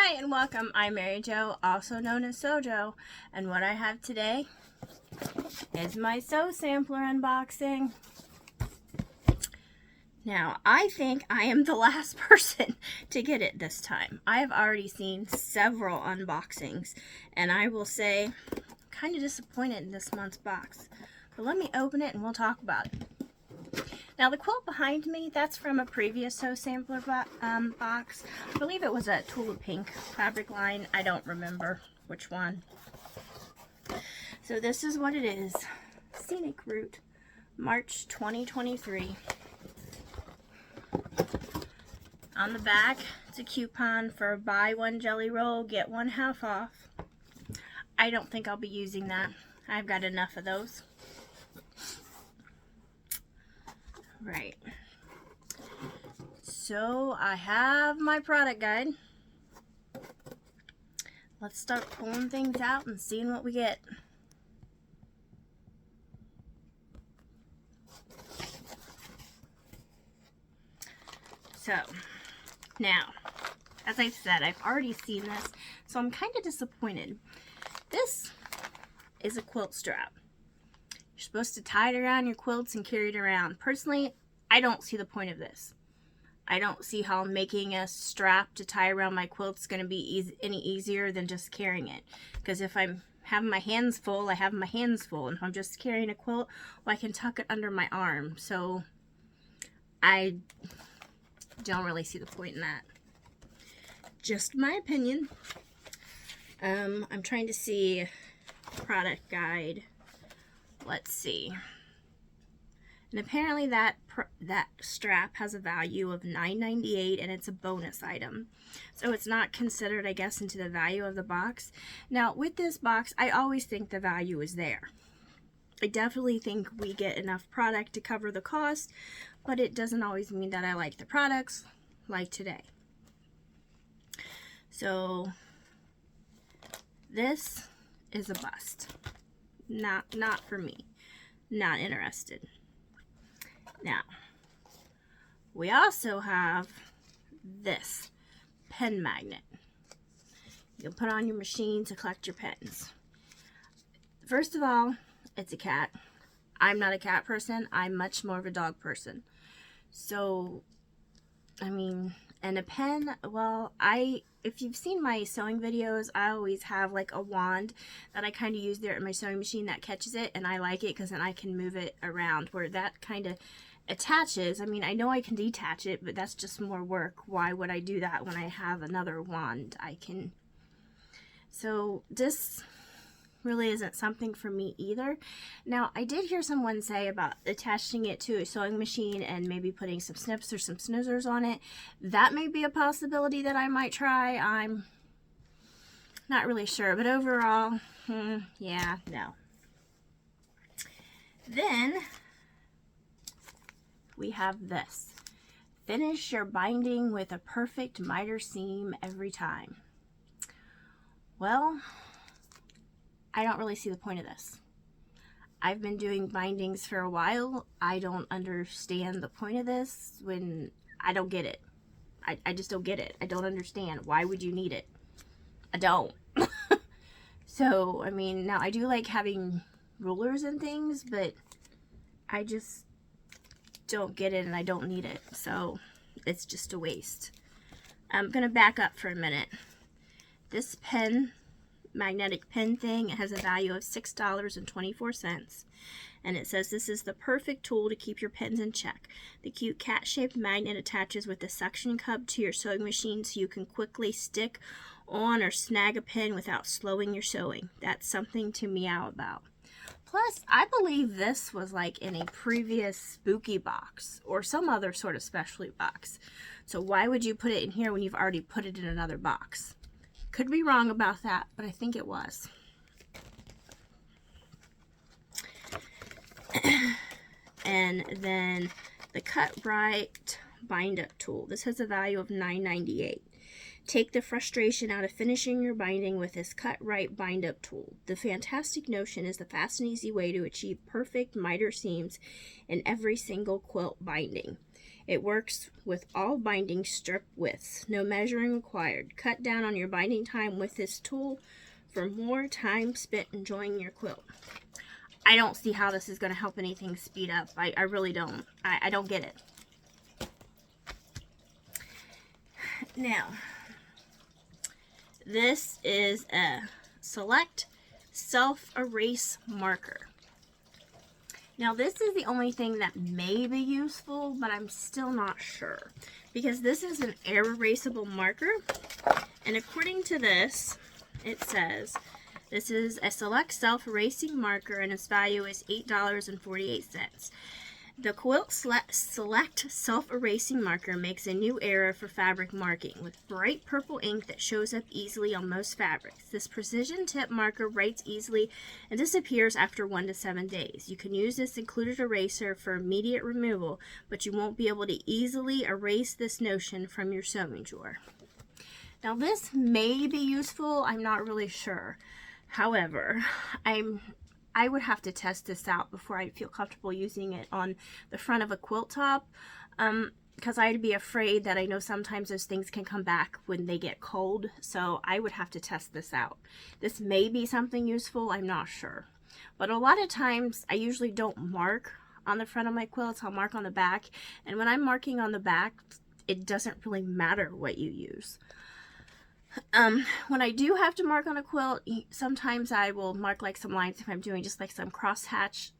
Hi and welcome. I'm Mary Jo, also known as Sojo, and what I have today is my sew sampler unboxing. Now, I think I am the last person to get it this time. I have already seen several unboxings, and I will say, I'm kind of disappointed in this month's box. But let me open it and we'll talk about it. Now the quilt behind me, that's from a previous sew sampler box. I believe it was a Tula Pink fabric line. I don't remember which one. So this is what it is. Scenic Route, March 2023. On the back, it's a coupon for buy one jelly roll, get one half off. I don't think I'll be using that. I've got enough of those. Right. So I have my product guide. Let's start pulling things out and seeing what we get. So now, as I've said, I've already seen this, so I'm kind of disappointed. This is a quilt strap. You're supposed to tie it around your quilts and carry it around. Personally, I don't see the point of this. I don't see how making a strap to tie around my quilt is going to be any easier than just carrying it. Because if I'm having my hands full, I have my hands full. And if I'm just carrying a quilt, well, I can tuck it under my arm. So I don't really see the point in that. Just my opinion. I'm trying to see product guide. Let's see. And apparently that strap has a value of $9.98 and it's a bonus item. So it's not considered, I guess, into the value of the box. Now, with this box, I always think the value is there. I definitely think we get enough product to cover the cost, but it doesn't always mean that I like the products like today. So this is a bust. Not for me. Not interested. Now, we also have this pen magnet. You can put on your machine to collect your pens. First of all, it's a cat. I'm not a cat person. I'm much more of a dog person. So, I mean, and a pen, well, if you've seen my sewing videos, I always have like a wand that I kind of use there at my sewing machine that catches it, and I like it because then I can move it around. Where that kind of attaches, I mean, I know I can detach it, but that's just more work. Why would I do that when I have another wand I can? So this really isn't something for me either. Now, I did hear someone say about attaching it to a sewing machine and maybe putting some snips or some scissors on it. That may be a possibility that I might try. I'm not really sure, but overall, yeah, no. Then we have this. Finish your binding with a perfect miter seam every time. Well, I don't really see the point of this. I've been doing bindings for a while. I don't understand the point of this when I don't get it. I just don't get it. I don't understand. Why would you need it? I don't. So, I mean, now I do like having rulers and things, but I just don't get it and I don't need it. So, it's just a waste. I'm going to back up for a minute. This magnetic pen thing, it has a value of $6.24, and it says this is the perfect tool to keep your pens in check. The cute cat-shaped magnet attaches with a suction cup to your sewing machine so you can quickly stick on or snag a pen without slowing your sewing. That's something to meow about. Plus, I believe this was like in a previous spooky box or some other sort of specialty box. So why would you put it in here when you've already put it in another box? Could be wrong about that, but I think it was. And then the Cut Right Bind Up Tool. This has a value of $9.98. Take the frustration out of finishing your binding with this Cut Right Bind Up Tool. The fantastic notion is the fast and easy way to achieve perfect miter seams in every single quilt binding. It works with all binding strip widths. No measuring required. Cut down on your binding time with this tool for more time spent enjoying your quilt. I don't see how this is going to help anything speed up. I really don't. I don't get it. Now, this is a Select Self-Erase Marker. Now, this is the only thing that may be useful, but I'm still not sure. Because this is an air erasable marker. And according to this, it says, this is a Select Self-Erasing Marker and its value is $8.48. The Quilt Select Self-Erasing Marker makes a new era for fabric marking with bright purple ink that shows up easily on most fabrics. This precision tip marker writes easily and disappears after 1 to 7 days. You can use this included eraser for immediate removal, but you won't be able to easily erase this notion from your sewing drawer. Now this may be useful, I'm not really sure. However, I would have to test this out before I feel comfortable using it on the front of a quilt top, because I'd be afraid that I know sometimes those things can come back when they get cold, so I would have to test this out. This may be something useful, I'm not sure. But a lot of times I usually don't mark on the front of my quilts, I'll mark on the back, and when I'm marking on the back, it doesn't really matter what you use. When I do have to mark on a quilt, sometimes I will mark like some lines if I'm doing just like some crosshatch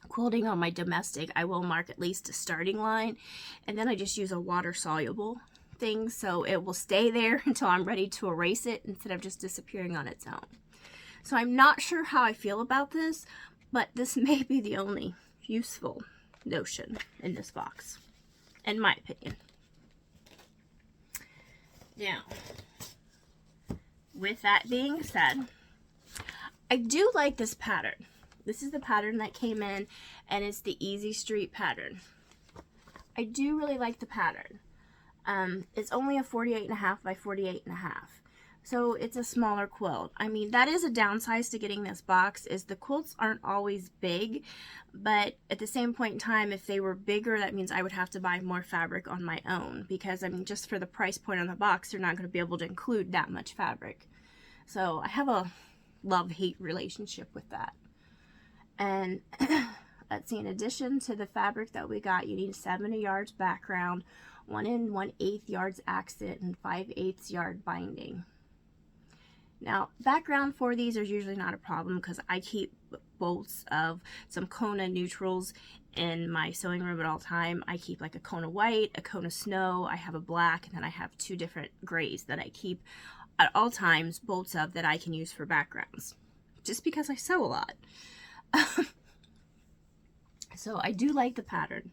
quilting on my domestic. I will mark at least a starting line, and then I just use a water soluble thing so it will stay there until I'm ready to erase it instead of just disappearing on its own. So I'm not sure how I feel about this, but this may be the only useful notion in this box, in my opinion. Now, with that being said, I do like this pattern. This is the pattern that came in, and it's the Easy Street pattern. I do really like the pattern. It's only a 48.5 by 48.5. So it's a smaller quilt. I mean, that is a downside to getting this box, is the quilts aren't always big, but at the same point in time, if they were bigger, that means I would have to buy more fabric on my own, because I mean, just for the price point on the box, they're not going to be able to include that much fabric. So I have a love-hate relationship with that. And let's see, in addition to the fabric that we got, you need 70 yards background, 1 1/8 yards accent, and 5/8 yard binding. Now, background for these is usually not a problem because I keep bolts of some Kona neutrals in my sewing room at all time. I keep like a Kona white, a Kona snow, I have a black, and then I have 2 different grays that I keep at all times bolts of that I can use for backgrounds, just because I sew a lot. So I do like the pattern.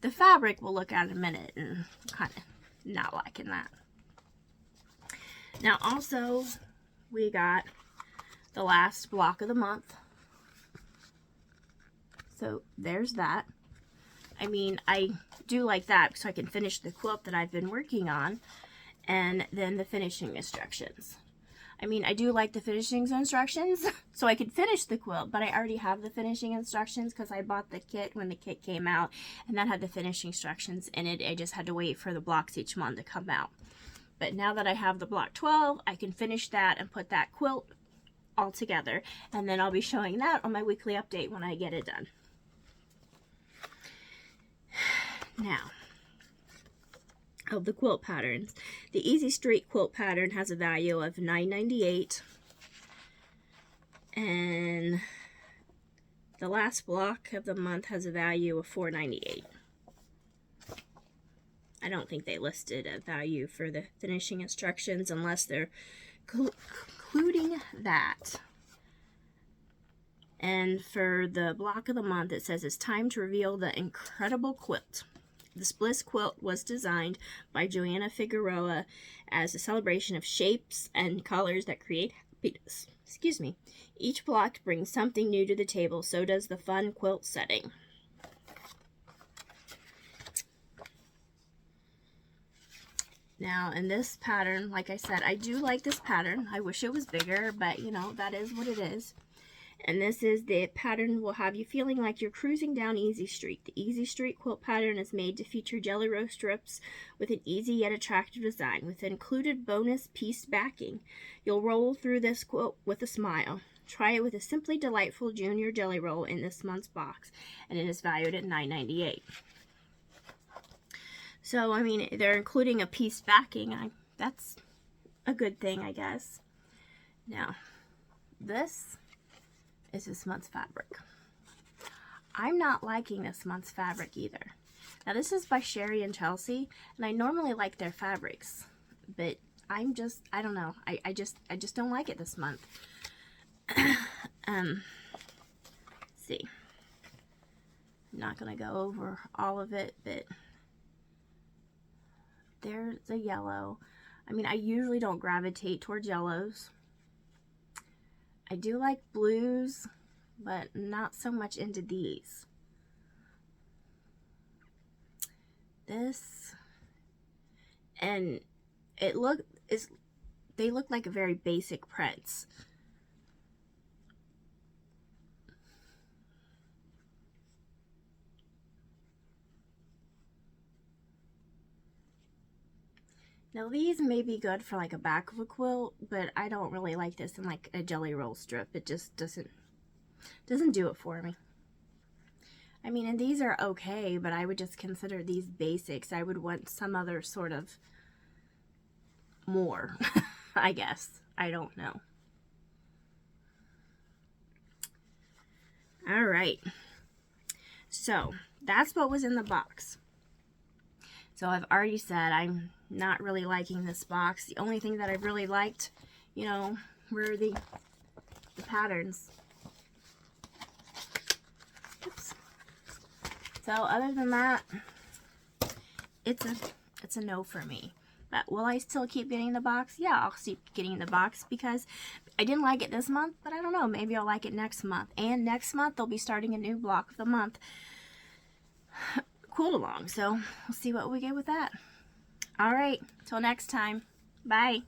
The fabric we'll look at in a minute, and kind of not liking that. Now also, we got the last block of the month. So there's that. I mean, I do like that so I can finish the quilt that I've been working on, and then the finishing instructions. I mean, I do like the finishing instructions so I could finish the quilt, but I already have the finishing instructions because I bought the kit when the kit came out, and that had the finishing instructions in it. I just had to wait for the blocks each month to come out. But now that I have the block 12, I can finish that and put that quilt all together, and then I'll be showing that on my weekly update when I get it done. Now, of the quilt patterns, the Easy Street quilt pattern has a value of $9.98, and the last block of the month has a value of $4.98. I don't think they listed a value for the finishing instructions unless they're including that. And for the block of the month, it says it's time to reveal the incredible quilt. This Bliss quilt was designed by Joanna Figueroa as a celebration of shapes and colors that create happiness. Excuse me. Each block brings something new to the table, so does the fun quilt setting. Now, in this pattern, like I said, I do like this pattern. I wish it was bigger, but you know, that is what it is. And this is the pattern will have you feeling like you're cruising down Easy Street. The Easy Street quilt pattern is made to feature jelly roll strips with an easy yet attractive design with included bonus piece backing. You'll roll through this quilt with a smile. Try it with a Simply Delightful Junior Jelly Roll in this month's box, and it is valued at $9.98. So, I mean, they're including a piece backing. That's a good thing, I guess. Now, this is this month's fabric. I'm not liking this month's fabric either. Now, this is by Sherry and Chelsea, and I normally like their fabrics, but I don't know. I just don't like it this month. Let's see. I'm not gonna go over all of it, but there's a yellow. I mean, I usually don't gravitate towards yellows. I do like blues, but not so much into these. This, and they look like very basic prints. Now these may be good for like a back of a quilt, but I don't really like this in like a jelly roll strip. It just doesn't do it for me. I mean, and these are okay, but I would just consider these basics. I would want some other sort of more, I guess. I don't know. All right. So that's what was in the box. So I've already said I'm not really liking this box. The only thing that I really liked, you know, were the patterns. Oops. So other than that, it's a no for me. But will I still keep getting the box? Yeah, I'll keep getting the box because I didn't like it this month, but I don't know. Maybe I'll like it next month. And next month, they'll be starting a new block of the month quilt along. So we'll see what we get with that. All right, till next time. Bye.